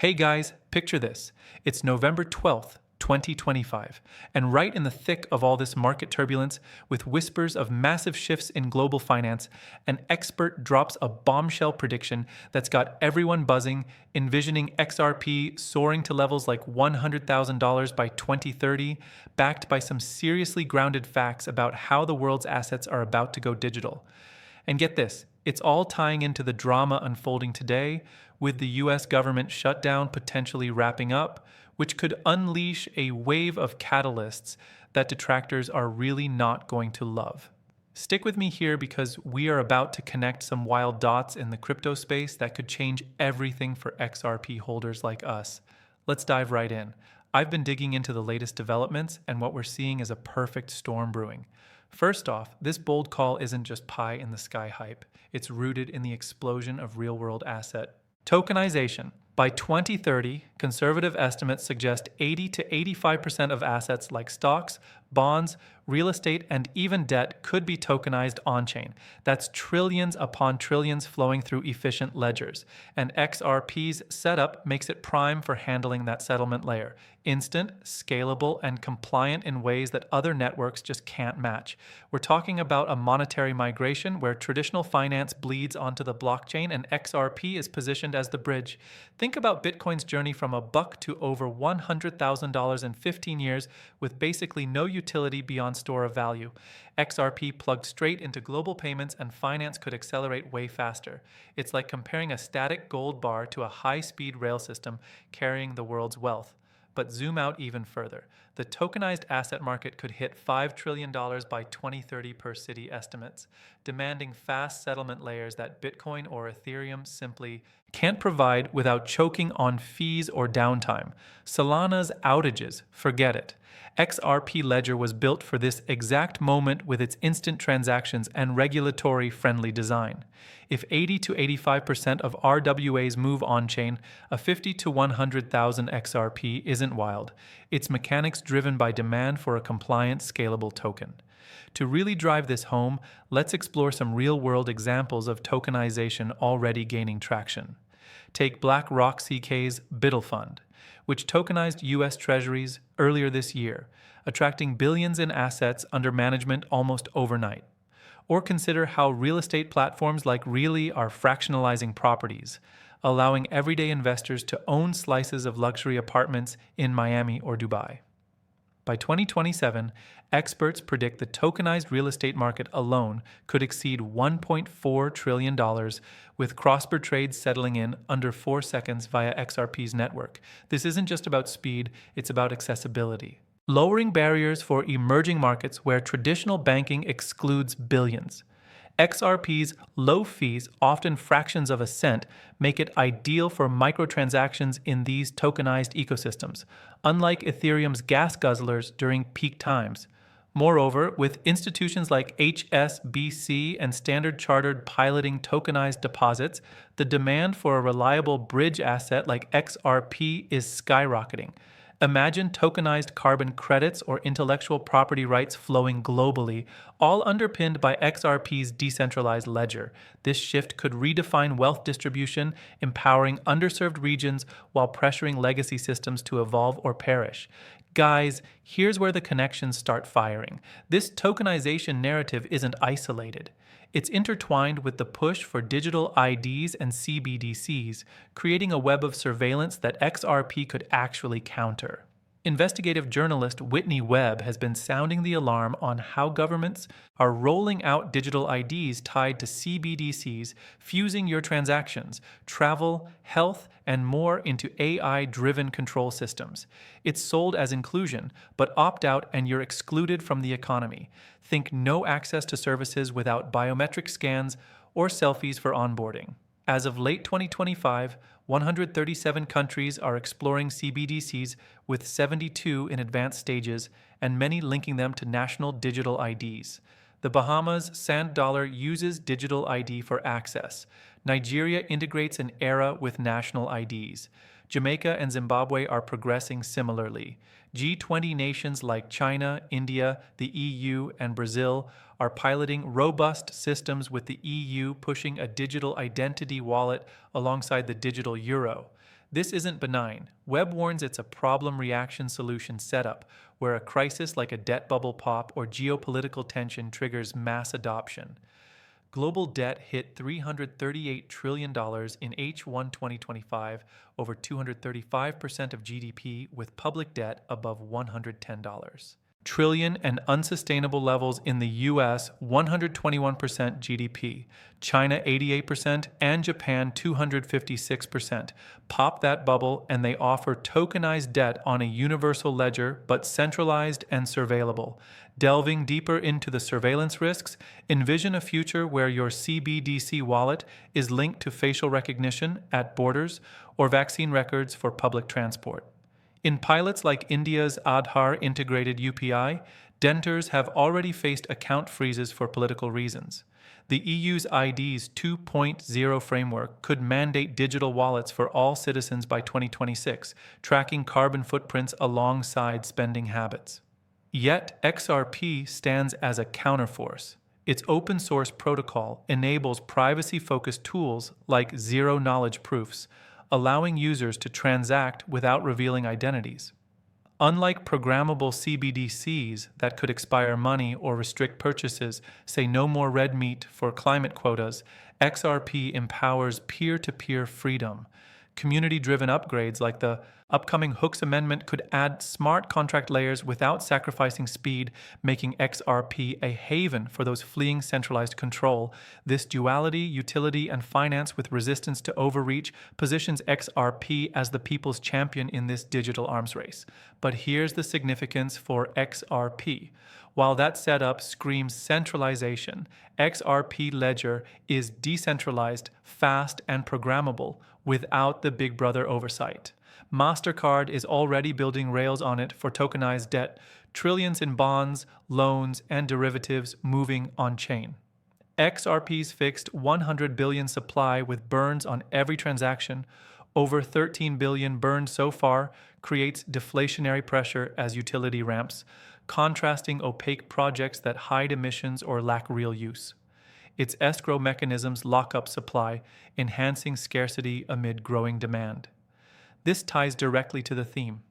Hey guys, picture this. It's November 12th, 2025, and right in the thick of all this market turbulence, with whispers of massive shifts in global finance, an expert drops a bombshell prediction that's got everyone buzzing, envisioning XRP soaring to levels like $100,000 by 2030, backed by some seriously grounded facts about how the world's assets are about to go digital. And get this, it's all tying into the drama unfolding today, with the US government shutdown potentially wrapping up, which could unleash a wave of catalysts that detractors are really not going to love. Stick with me here because we are about to connect some wild dots in the crypto space that could change everything for XRP holders like us. Let's dive right in. I've been digging into the latest developments, and what we're seeing is a perfect storm brewing. First off, this bold call isn't just pie in the sky hype. It's rooted in the explosion of real-world asset tokenization. By 2030, conservative estimates suggest 80 to 85% of assets like stocks, bonds, real estate, and even debt could be tokenized on-chain. That's trillions upon trillions flowing through efficient ledgers. And XRP's setup makes it prime for handling that settlement layer. Instant, scalable, and compliant in ways that other networks just can't match. We're talking about a monetary migration where traditional finance bleeds onto the blockchain and XRP is positioned as the bridge. Think about Bitcoin's journey from $1 to over $100,000 in 15 years with basically no utility beyond store of value. XRP plugged straight into global payments and finance could accelerate way faster. It's like comparing a static gold bar to a high-speed rail system carrying the world's wealth. But zoom out even further. The tokenized asset market could hit $5 trillion by 2030 per city estimates, demanding fast settlement layers that Bitcoin or Ethereum simply can't provide without choking on fees or downtime. Solana's outages, forget it. XRP Ledger was built for this exact moment with its instant transactions and regulatory-friendly design. If 80 to 85% of RWAs move on-chain, a 50 to 100,000 XRP isn't wild. It's mechanics driven by demand for a compliant, scalable token. To really drive this home, let's explore some real-world examples of tokenization already gaining traction. Take BlackRock CK's BUIDL Fund, which tokenized U.S. Treasuries earlier this year, attracting billions in assets under management almost overnight. Or consider how real estate platforms like Really are fractionalizing properties, allowing everyday investors to own slices of luxury apartments in Miami or Dubai. By 2027, experts predict the tokenized real estate market alone could exceed $1.4 trillion, with cross-border trades settling in under 4 seconds via XRP's network. This isn't just about speed, it's about accessibility. Lowering barriers for emerging markets where traditional banking excludes billions. XRP's low fees, often fractions of a cent, make it ideal for microtransactions in these tokenized ecosystems, unlike Ethereum's gas guzzlers during peak times. Moreover, with institutions like HSBC and Standard Chartered piloting tokenized deposits, the demand for a reliable bridge asset like XRP is skyrocketing. Imagine tokenized carbon credits or intellectual property rights flowing globally, all underpinned by XRP's decentralized ledger. This shift could redefine wealth distribution, empowering underserved regions while pressuring legacy systems to evolve or perish. Guys, here's where the connections start firing. This tokenization narrative isn't isolated. It's intertwined with the push for digital IDs and CBDCs, creating a web of surveillance that XRP could actually counter. Investigative journalist Whitney Webb has been sounding the alarm on how governments are rolling out digital IDs tied to CBDCs, fusing your transactions, travel, health, and more into AI-driven control systems. It's sold as inclusion, but opt out and you're excluded from the economy. Think no access to services without biometric scans or selfies for onboarding. As of late 2025, 137 countries are exploring CBDCs, with 72 in advanced stages and many linking them to national digital IDs. The Bahamas' Sand Dollar uses digital ID for access. Nigeria integrates an ERA with national IDs. Jamaica and Zimbabwe are progressing similarly. G20 nations like China, India, the EU, and Brazil are piloting robust systems, with the EU pushing a digital identity wallet alongside the digital euro. This isn't benign. Webb warns it's a problem reaction solution setup where a crisis like a debt bubble pop or geopolitical tension triggers mass adoption. Global debt hit $338 trillion in H1 2025, over 235% of GDP, with public debt above $110 trillion, and unsustainable levels in the US 121% GDP, China 88%, and Japan 256%. Pop that bubble and they offer tokenized debt on a universal ledger, but centralized and surveillable. Delving deeper into the surveillance risks, envision a future where your CBDC wallet is linked to facial recognition at borders or vaccine records for public transport. In pilots like India's Aadhaar integrated UPI, denters have already faced account freezes for political reasons. The EU's IDs 2.0 framework could mandate digital wallets for all citizens by 2026, tracking carbon footprints alongside spending habits. Yet, XRP stands as a counterforce. Its open source protocol enables privacy-focused tools like zero-knowledge proofs, allowing users to transact without revealing identities. Unlike programmable CBDCs that could expire money or restrict purchases, say no more red meat for climate quotas, XRP empowers peer-to-peer freedom. Community-driven upgrades like the upcoming Hooks Amendment could add smart contract layers without sacrificing speed, making XRP a haven for those fleeing centralized control. This duality, utility, and finance with resistance to overreach positions XRP as the people's champion in this digital arms race. But here's the significance for XRP. While that setup screams centralization, XRP Ledger is decentralized, fast, and programmable without the Big Brother oversight. MasterCard is already building rails on it for tokenized debt, trillions in bonds, loans, and derivatives moving on-chain. XRP's fixed 100 billion supply with burns on every transaction, over 13 billion burned so far, creates deflationary pressure as utility ramps, contrasting opaque projects that hide emissions or lack real use. Its escrow mechanisms lock up supply, enhancing scarcity amid growing demand. This ties directly to the theme.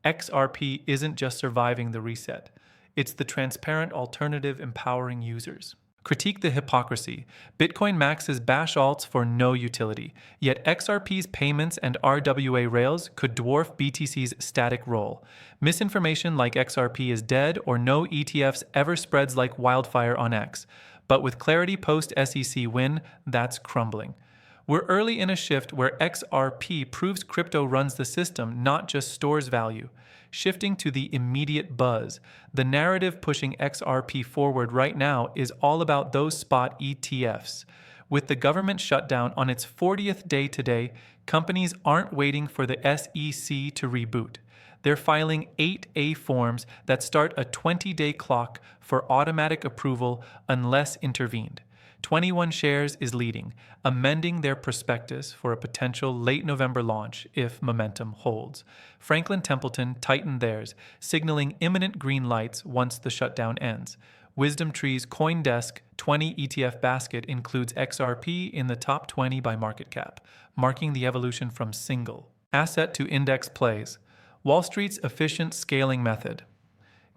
XRP isn't just surviving the reset. It's the transparent alternative empowering users. Critique the hypocrisy. Bitcoin maxes bash alts for no utility, yet XRP's payments and RWA rails could dwarf BTC's static role. Misinformation like XRP is dead or no ETFs ever spreads like wildfire on X. But with clarity post-SEC win, that's crumbling. We're early in a shift where XRP proves crypto runs the system, not just stores value. Shifting to the immediate buzz, the narrative pushing XRP forward right now is all about those spot ETFs. With the government shutdown on its 40th day today, companies aren't waiting for the SEC to reboot. They're filing 8A forms that start a 20-day clock for automatic approval unless intervened. 21 Shares is leading, amending their prospectus for a potential late November launch if momentum holds. Franklin Templeton tightened theirs, signaling imminent green lights once the shutdown ends. Wisdom Tree's CoinDesk 20 ETF basket includes XRP in the top 20 by market cap, marking the evolution from single asset to index plays. Wall Street's efficient scaling method.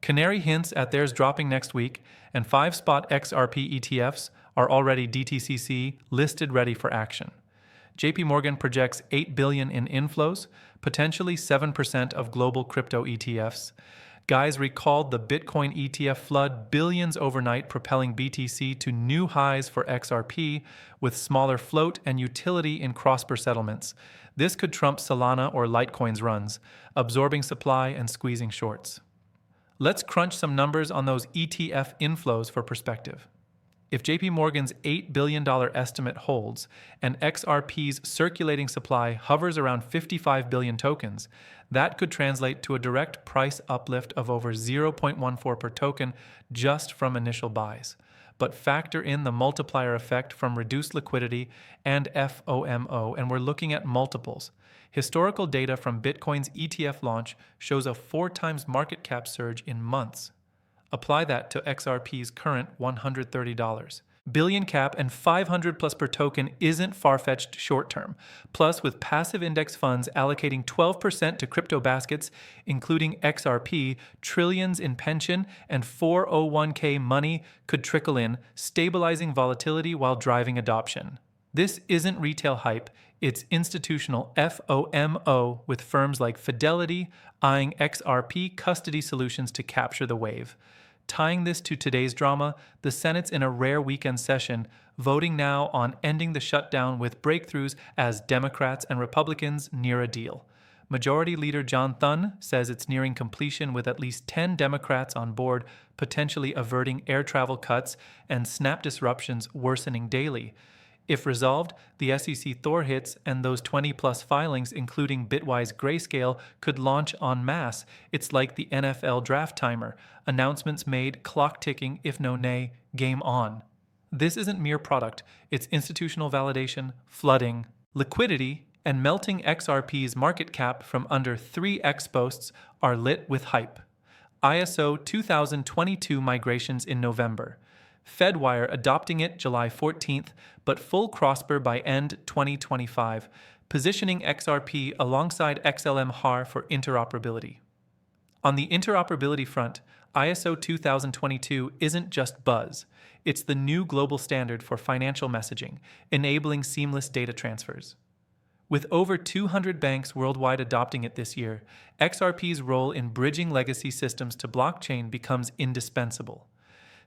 Canary hints at theirs dropping next week, and 5-spot XRP ETFs are already DTCC listed ready for action. JP Morgan projects $8 billion in inflows, potentially 7% of global crypto ETFs. Guys recalled the Bitcoin ETF flood, billions overnight, propelling BTC to new highs for XRP, with smaller float and utility in cross-border settlements. This could trump Solana or Litecoin's runs, absorbing supply and squeezing shorts. Let's crunch some numbers on those ETF inflows for perspective. If JP Morgan's $8 billion estimate holds and XRP's circulating supply hovers around 55 billion tokens, that could translate to a direct price uplift of over 0.14 per token just from initial buys. But factor in the multiplier effect from reduced liquidity and FOMO, and we're looking at multiples. Historical data from Bitcoin's ETF launch shows a 4x market cap surge in months. Apply that to XRP's current $130. Billion cap and 500 plus per token isn't far-fetched short-term. Plus, with passive index funds allocating 12% to crypto baskets, including XRP, trillions in pension and 401k money could trickle in, stabilizing volatility while driving adoption. This isn't retail hype, it's institutional FOMO with firms like Fidelity eyeing XRP custody solutions to capture the wave. Tying this to today's drama, the Senate's in a rare weekend session, voting now on ending the shutdown with breakthroughs as Democrats and Republicans near a deal. Majority Leader John Thune says it's nearing completion with at least 10 Democrats on board, potentially averting air travel cuts and snap disruptions worsening daily. If resolved, the SEC Thor hits and those 20-plus filings, including Bitwise Grayscale, could launch en masse. It's like the NFL draft timer. Announcements made, clock ticking, if no nay, game on. This isn't mere product. It's institutional validation, flooding, liquidity, and melting XRP's market cap from under 3x posts are lit with hype. ISO 2022 migrations in November. Fedwire adopting it July 14th, but full CROSPR by end 2025, positioning XRP alongside XLM HAR for interoperability. On the interoperability front, ISO 2022 isn't just buzz. It's the new global standard for financial messaging, enabling seamless data transfers. With over 200 banks worldwide adopting it this year, XRP's role in bridging legacy systems to blockchain becomes indispensable.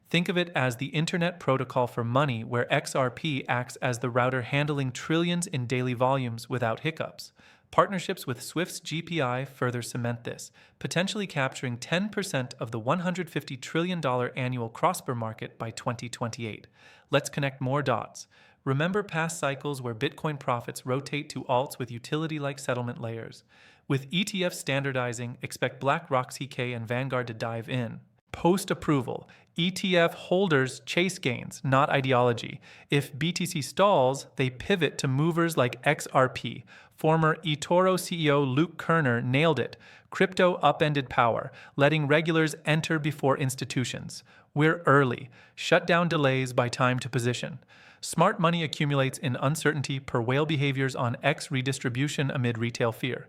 Think of it as the Internet Protocol for money, where XRP acts as the router handling trillions in daily volumes without hiccups. Partnerships with Swift's GPI further cement this, potentially capturing 10% of the $150 trillion annual CROSPR market by 2028. Let's connect more dots. Remember past cycles where Bitcoin profits rotate to alts with utility-like settlement layers. With ETFs standardizing, expect BlackRock, CK, and Vanguard to dive in. Post-approval, ETF holders chase gains, not ideology. If BTC stalls, they pivot to movers like XRP. Former eToro CEO Luke Kerner nailed it. Crypto upended power, letting regulars enter before institutions. We're early. Shutdown delays by time to position. Smart money accumulates in uncertainty per whale behaviors on X redistribution amid retail fear.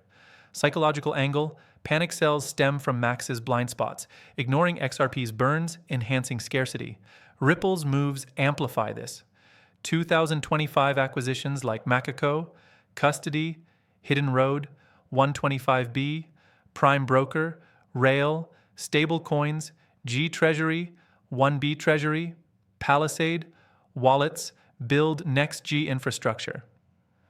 Psychological angle, panic sells stem from Max's blind spots, ignoring XRP's burns, enhancing scarcity. Ripple's moves amplify this. 2025 acquisitions like Makiko, Custody, Hidden Road, 125B, Prime Broker, Rail, Stablecoins, G Treasury, 1B Treasury, Palisade, Wallets, build next G infrastructure.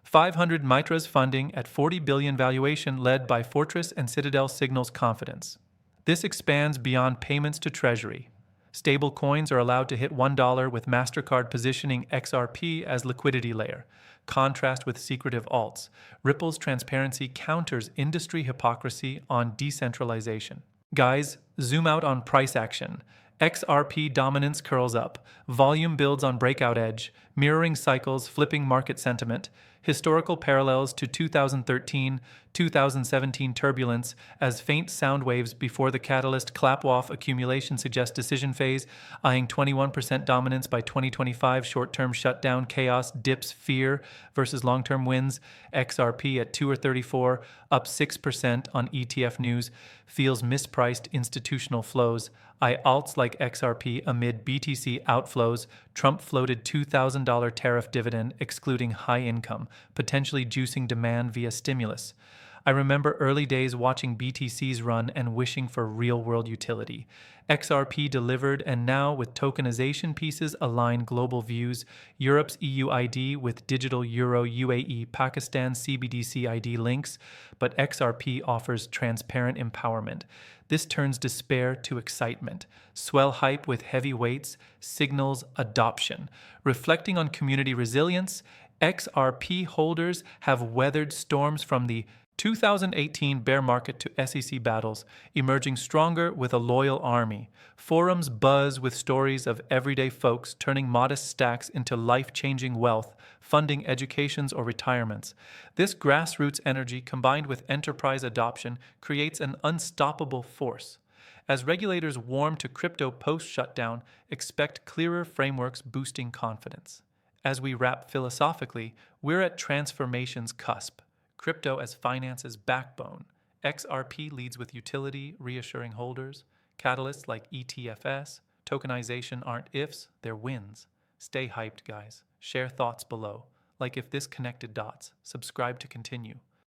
500 Mitra's funding at $40 billion valuation led by Fortress and Citadel signals confidence. This expands beyond payments to Treasury. Stable coins are allowed to hit $1 with MasterCard positioning XRP as liquidity layer. Contrast with secretive alts. Ripple's transparency counters industry hypocrisy on decentralization. Guys, zoom out on price action. XRP dominance curls up. Volume builds on breakout edge, mirroring cycles, flipping market sentiment. Historical parallels to 2013, 2017 turbulence as faint sound waves before the catalyst clap-off accumulation suggest decision phase, eyeing 21% dominance by 2025, short-term shutdown, chaos, dips, fear versus long-term wins. XRP at 2 or 34, up 6% on ETF news, feels mispriced institutional flows. Alts like XRP amid BTC outflows. Trump floated $2,000 tariff dividend excluding high income, potentially juicing demand via stimulus. I remember early days watching BTCs run and wishing for real-world utility. XRP delivered, and now with tokenization pieces align global views. Europe's EU ID with digital Euro UAE Pakistan CBDC ID links, but XRP offers transparent empowerment. This turns despair to excitement. Swell hype with heavy weights signals adoption. Reflecting on community resilience, XRP holders have weathered storms from the 2018 bear market to SEC battles, emerging stronger with a loyal army. Forums buzz with stories of everyday folks turning modest stacks into life-changing wealth, funding educations or retirements. This grassroots energy combined with enterprise adoption creates an unstoppable force. As regulators warm to crypto post-shutdown, expect clearer frameworks boosting confidence. As we wrap philosophically, we're at transformation's cusp. Crypto as finance's backbone. XRP leads with utility, reassuring holders. Catalysts like ETFs, tokenization aren't ifs, they're wins. Stay hyped, guys. Share thoughts below. Like if this connected dots. Subscribe to continue.